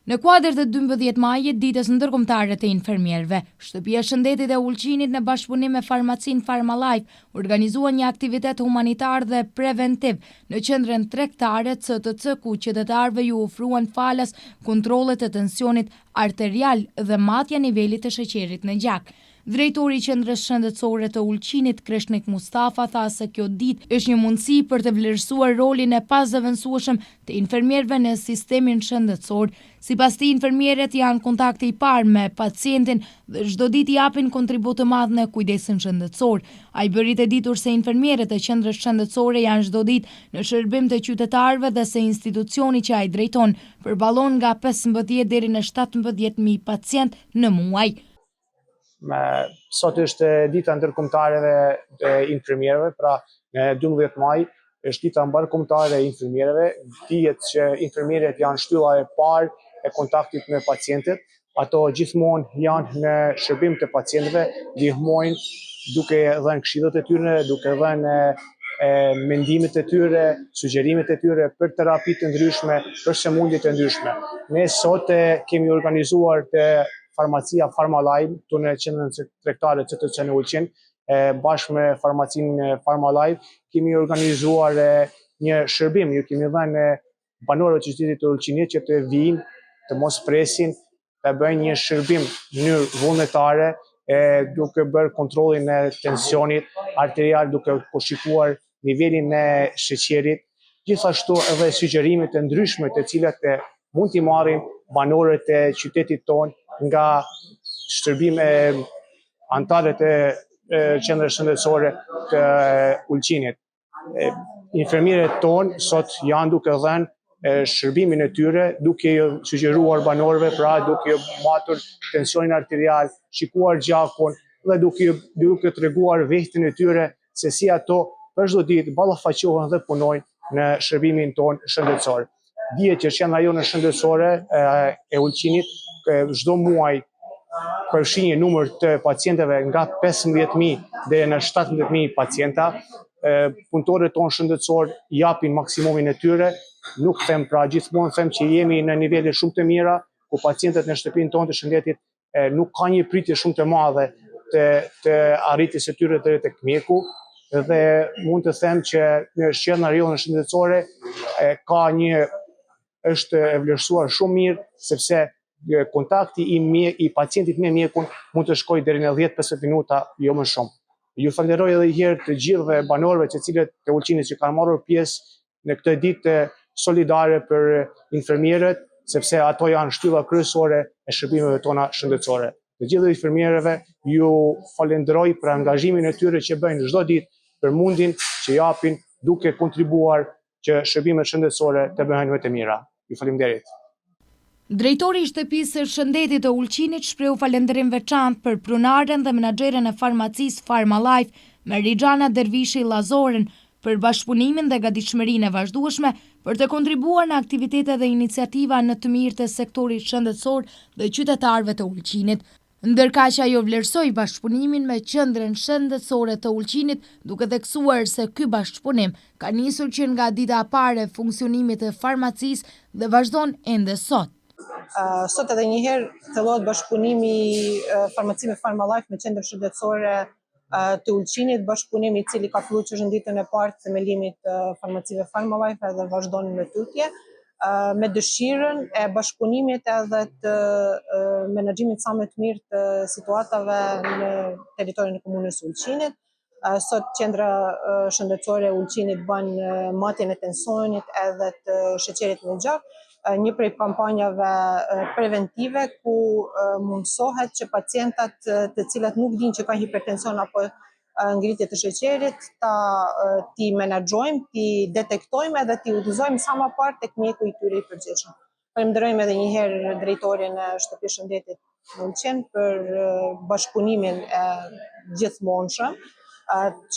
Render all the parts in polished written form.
Në kuadër të 12 majit, ditës ndërkombëtare të infermierëve, Shtëpia e Shëndetit e Ulqinit në bashkëpunim me farmacinë Farmalife organizua një aktivitet humanitar dhe preventiv në qendrën tregtare CTC, ku qytetarëve ju ofruan falas kontrolle të tensionit arterial dhe matja nivelit të sheqerit në gjak. Drejtori i Qendrës Shëndetësore të Ulqinit, Kreshnik Mustafa, tha se kjo ditë është një mundësi për të vlerësuar rolin e pazëvendësueshëm të infermierëve në sistemin shëndetësor. Sipas tij, infermierët janë kontakti i parë me pacientin dhe çdo ditë japin kontribut të madh në kujdesin shëndetësor. Ai bëri të ditur se infermierët e qendrës shëndetësore janë çdo ditë në shërbim të qytetarëve dhe se institucioni që ai drejton përballon nga 15 deri në 17.000 pacient në muaj. Sot është dita ndërkombëtare e infermierëve, pra në 12 maj është dita mbarkombëtare e infermierëve. Dihet që infermierët janë shtylla e parë e kontaktit me pacientët. Ato gjithmonë janë në shërbim të pacientëve, ndihmojnë duke dhënë këshillat e tyre, duke dhënë mendimet e tyre, sugjerimet e tyre për terapi të ndryshme, për sëmundje të ndryshme. Ne sot kemi organizuar farmacia Farmalife tonë në qendrën tregtare CTC në Ulqin, bashkë me farmacinë Farmalife kemi organizuar një shërbim, ju kemi dhënë banorëve të qytetit të Ulqinit që të vinë, të mos presin, të bëjnë një shërbim në mënyrë vullnetare, duke bërë kontrollin e tensionit arterial, duke shikuar nivelin e sheqerit, gjithashtu edhe sugjerimet e ndryshme të cilat mund t'i marrin banorët e qytetit tonë nga shërbime anëtarët e qendrës shëndetësore të Ulqinit. Infermierët tonë sot janë duke dhënë shërbimin e tyre, duke sugjeruar banorëve, pra duke matur tensionin arterial, shikuar gjakun dhe duke treguar vehtin e tyre se si ato për çdo ditë ballafaqohen dhe punojnë në shërbimin tonë shëndetësor. Dihet që qendra jonë shëndetësore e Ulqinit çdo muaj përfshin një numër të pacientëve nga 15.000 deri në 17.000 pacienta. Punëtorët tonë shëndetësor japin maksimumin e tyre. Nuk them, pra gjithmonë them që jemi në nivele shumë të mira, ku pacientët në shtëpinë tonë të shëndetit nuk ka një pritje shumë të madhe të arritjes së tyre deri tek mjeku, dhe mund të them që në qendra jonë shëndetësore është e vlerësuar shumë mirë, sepse kontakti i pacientit me mjekun mund të shkojë deri në 10-15 minuta, jo më shumë. Ju falenderoj edhe një herë të gjithëve banorëve të cilët të Ulqinit që kanë marrur pjesë në këtë ditë solidare për infermierët, sepse ato janë shtylla kryesore e shërbimeve tona shëndetësore. Të gjithë infermierëve ju falenderoj për angazhimin e tyre që bëjnë çdo ditë, për mundin që japin duke kontribuar që shërbimet shëndetësore të bëhen më të mira. Ju faleminderit. Drejtori i Shtëpisë së Shëndetit të Ulqinit shprehu falënderim veçantë për pronaren dhe menaxherën e farmacisë Farmalife, Meridjana Dervishi Lazoren, për bashkëpunimin dhe gatishmërinë e vazhdueshme për të kontribuar në aktivitete dhe iniciativa në të mirë të sektorit shëndetësor dhe qytetarëve të Ulqinit. Ndërkaq ajo vlerësoi bashkëpunimin me Qendrën Shëndetësore të Ulqinit, duke theksuar se ky bashkëpunim ka nisur që nga dita e parë e funksionimit të farmacisë dhe vazhdon ende sot. Sot edhe një herë thellohet bashkëpunimi farmacisë Farmalife me Qendrën Shëndetësore të Ulqinit, bashkëpunimi i cili ka filluar që është në ditën e parë të themelimit të farmacisë Farmalife dhe vazhdon në tutje, me dëshirën e bashkëpunimit edhe të menaxhimit sa më të mirë të situatave në territorin e komunës së Ulqinit. Sot Qendra Shëndetësore e Ulqinit bën matjen e tensionit edhe të sheqerit në gjak, një prej kampanjave preventive ku mundsohet që pacientat të cilët nuk dinë që ka hipertension apo ngritje të sheqerit, ti menaxhojmë, ti detektojmë edhe ti udhëzojmë sa më parë tek mjeku i tyre i përgjithshëm. Falenderojmë edhe një herë drejtorin e Shtëpisë së Shëndetit në Ulqin për bashkëpunimin e gjithmonshëm,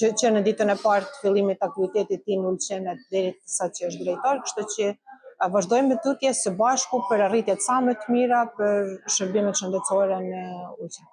që në ditën e parë të fillimit të aktivitetit të tij në Ulqin deri sa që është drejtor, kështu që vazhdojmë me tutje së bashku për arritjet sa më të mira për shërbimet shëndetësore në Ulqin.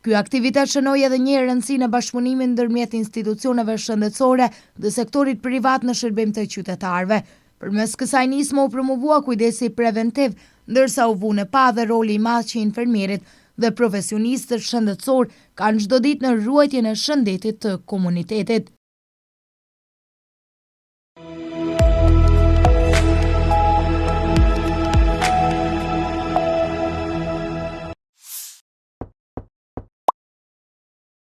Ky aktivitet shënoi edhe një rëndësinë e bashkëpunimit ndërmjet institucioneve shëndetësore dhe sektorit privat në shërbim të qytetarëve. Përmes kësaj nismë u promovua kujdesi preventiv, ndërsa u vune pa dhe roli i madh që infermierit dhe profesionistët shëndetësor kanë çdo ditë në ruajtjen e shëndetit të komunitetit.